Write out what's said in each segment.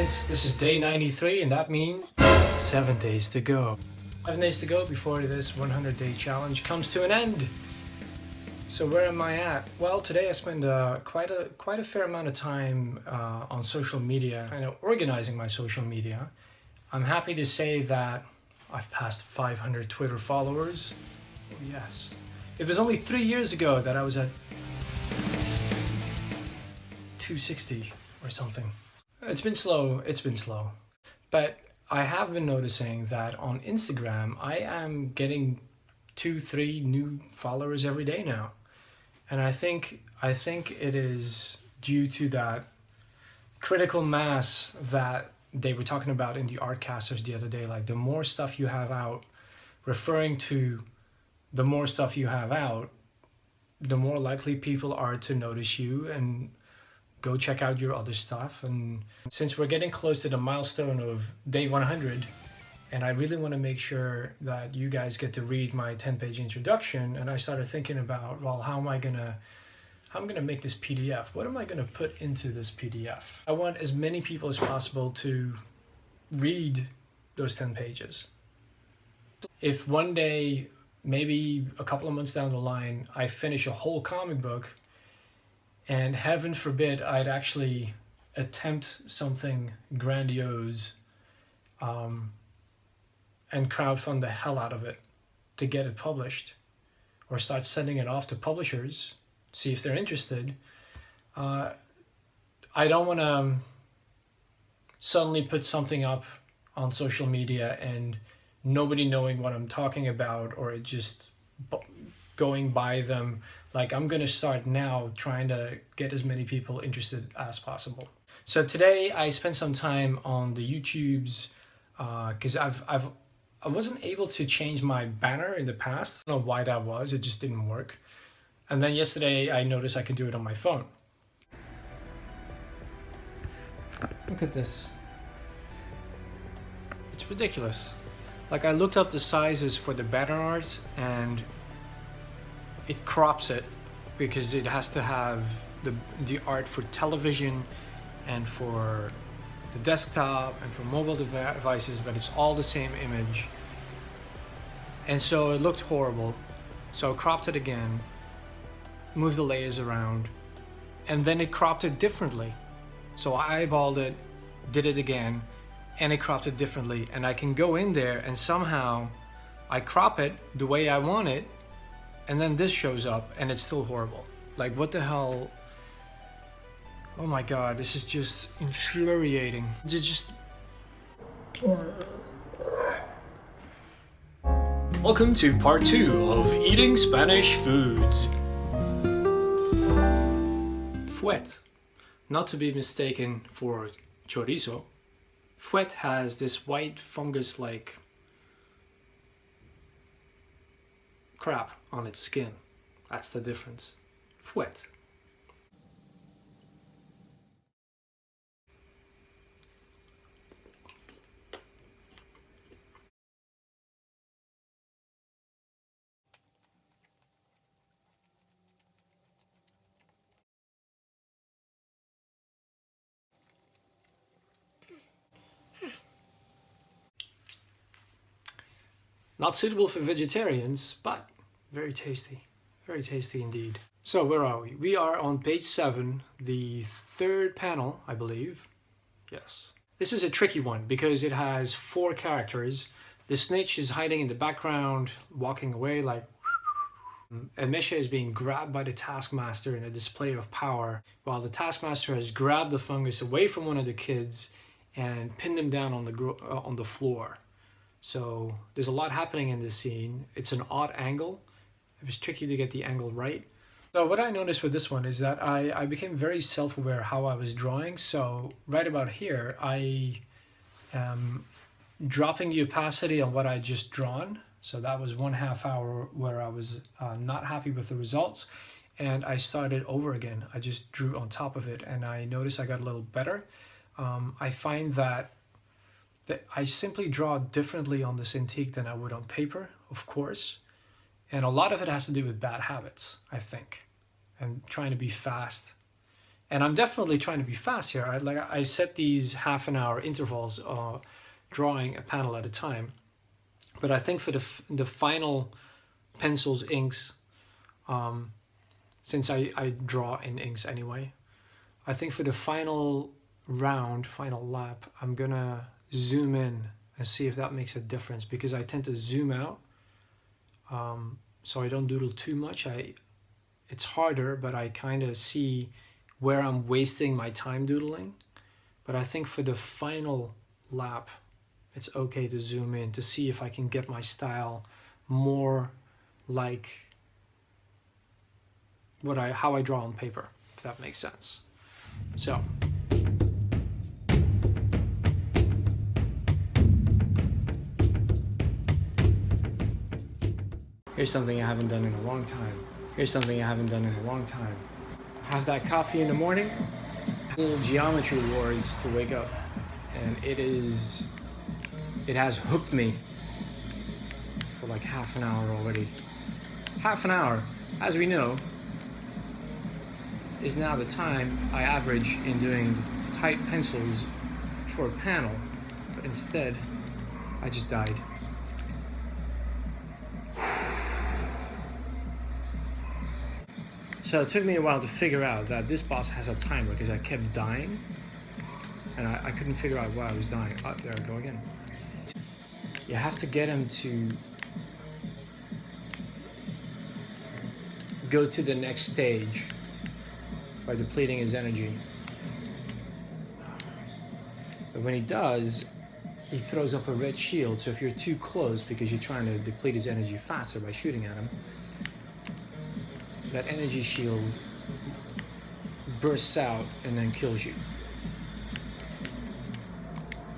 guys, this is day 93 and that means 7 days to go. 7 days to go before this 100-day challenge comes to an end. So where am I at? Well, today I spent quite a fair amount of time on social media, kind of organizing my social media. I'm happy to say that I've passed 500 Twitter followers. Oh, yes. It was only 3 years ago that I was at 260 or something. It's been slow, But I have been noticing that on Instagram, I am getting 2-3 new followers every day now. And I think it is due to that critical mass that they were talking about in the Artcasters the other day. Like the more stuff you have out, referring to the more stuff you have out, the more likely people are to notice you and go check out your other stuff. And since we're getting close to the milestone of day 100, and I really want to make sure that you guys get to read my 10-page introduction, and I started thinking about, well, how am I gonna make this PDF? What am I gonna put into this PDF? I want as many people as possible to read those 10 pages. If one day, maybe a couple of months down the line, I finish a whole comic book, and heaven forbid I'd actually attempt something grandiose and crowdfund the hell out of it to get it published, or start sending it off to publishers, see if they're interested. I don't want to suddenly put something up on social media and nobody knowing what I'm talking about, or it just going by them. Like, I'm going to start now trying to get as many people interested as possible. So today I spent some time on the YouTubes because I wasn't able to change my banner in the past. I don't know why that was, it just didn't work. And then yesterday I noticed I could do it on my phone. Look at this. It's ridiculous. Like, I looked up the sizes for the banner art and it crops it because it has to have the art for television and for the desktop and for mobile devices, but it's all the same image. And so it looked horrible. So I cropped it again, moved the layers around, and then it cropped it differently. So I eyeballed it, did it again, and it cropped it differently. And I can go in there and somehow I crop it the way I want it, and then this shows up and it's still horrible. Like, what the hell? Oh my god, this is just infuriating. Just... Welcome to part 2 of eating Spanish foods. Fuet, not to be mistaken for chorizo. Fuet has this white fungus-like crap on its skin. That's the difference. Fuet. Not suitable for vegetarians, but very tasty. Very tasty indeed. So where are we? We are on page 7, the third panel, I believe. Yes. This is a tricky one because it has 4 characters. The snitch is hiding in the background, walking away like... And Misha is being grabbed by the taskmaster in a display of power, while the taskmaster has grabbed the fungus away from one of the kids and pinned him down on the floor. So there's a lot happening in this scene. It's an odd angle. It was tricky to get the angle right. So what I noticed with this one is that I became very self-aware how I was drawing. So right about here, I am dropping the opacity on what I just drawn. So that was 1/2 hour where I was not happy with the results. And I started over again. I just drew on top of it and I noticed I got a little better. I find that I simply draw differently on the Cintiq than I would on paper, of course. And a lot of it has to do with bad habits, I think. And trying to be fast And I'm definitely trying to be fast here. I set these half an hour intervals, drawing a panel at a time. But I think for the final pencils, inks, since I draw in inks anyway, I think for the final round, final lap, I'm gonna zoom in and see if that makes a difference, because I tend to zoom out, so I don't doodle too much. It's harder, but I kind of see where I'm wasting my time doodling. But I think for the final lap, it's okay to zoom in to see if I can get my style more like how I draw on paper, if that makes sense. So here's something I haven't done in a long time. Have that coffee in the morning, little geometry wars to wake up, and it has hooked me for like half an hour already. Half an hour, as we know, is now the time I average in doing tight pencils for a panel, but instead I just died. So it took me a while to figure out that this boss has a timer, because I kept dying and I couldn't figure out why I was dying. Oh, there I go again. You have to get him to go to the next stage by depleting his energy. But when he does, he throws up a red shield, so if you're too close because you're trying to deplete his energy faster by shooting at him, that energy shield bursts out and then kills you.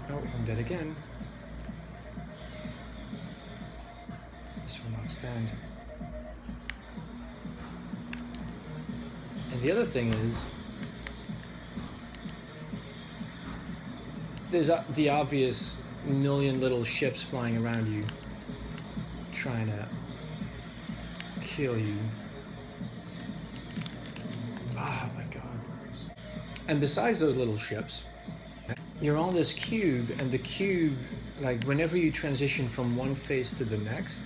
Oh, I'm dead again. This will not stand. And the other thing is, there's the obvious million little ships flying around you trying to kill you. Oh my god. And besides those little ships, you're on this cube, and the cube, like whenever you transition from one phase to the next,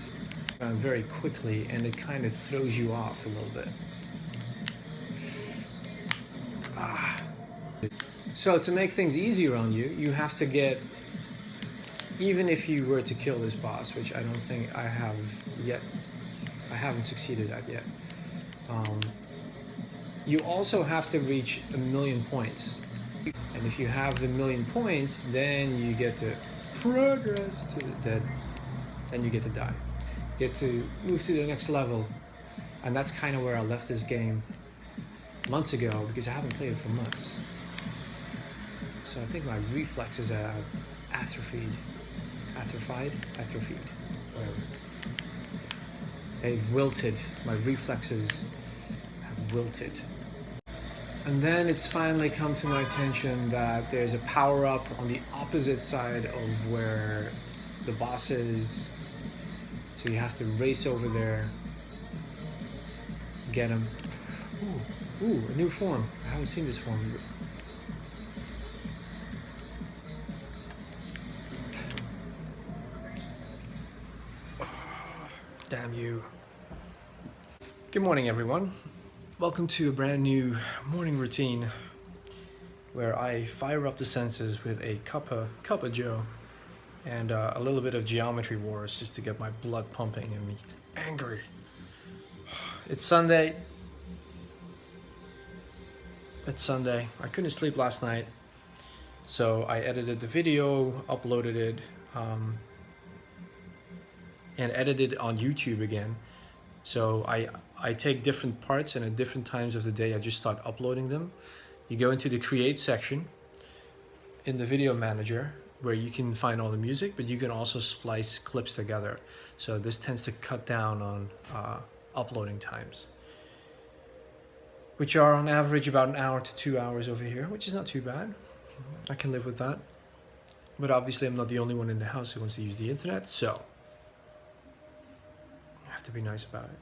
very quickly, and it kind of throws you off a little bit. So to make things easier on you, you have to get, even if you were to kill this boss, which I don't think I have yet, I haven't succeeded at yet, you also have to reach 1,000,000 points. And if you have the 1,000,000 points, then you get to progress to the dead, then you get to die. You get to move to the next level. And that's kind of where I left this game months ago, because I haven't played it for months. So I think my reflexes are atrophied, whatever. They've wilted. My reflexes have wilted. And then it's finally come to my attention that there's a power-up on the opposite side of where the boss is. So you have to race over there, get him. Ooh, a new form. I haven't seen this form. Damn you. Good morning, everyone. Welcome to a brand new morning routine where I fire up the senses with a cup of joe and a little bit of geometry wars just to get my blood pumping and me angry. It's Sunday. I couldn't sleep last night, so I edited the video, uploaded it, and edited it on YouTube again. So I take different parts, and at different times of the day I just start uploading them. You go into the create section in the video manager where you can find all the music, but you can also splice clips together. So this tends to cut down on uploading times, which are on average about 1 hour to 2 hours over here, which is not too bad. I can live with that. But obviously I'm not the only one in the house who wants to use the internet, so I have to be nice about it.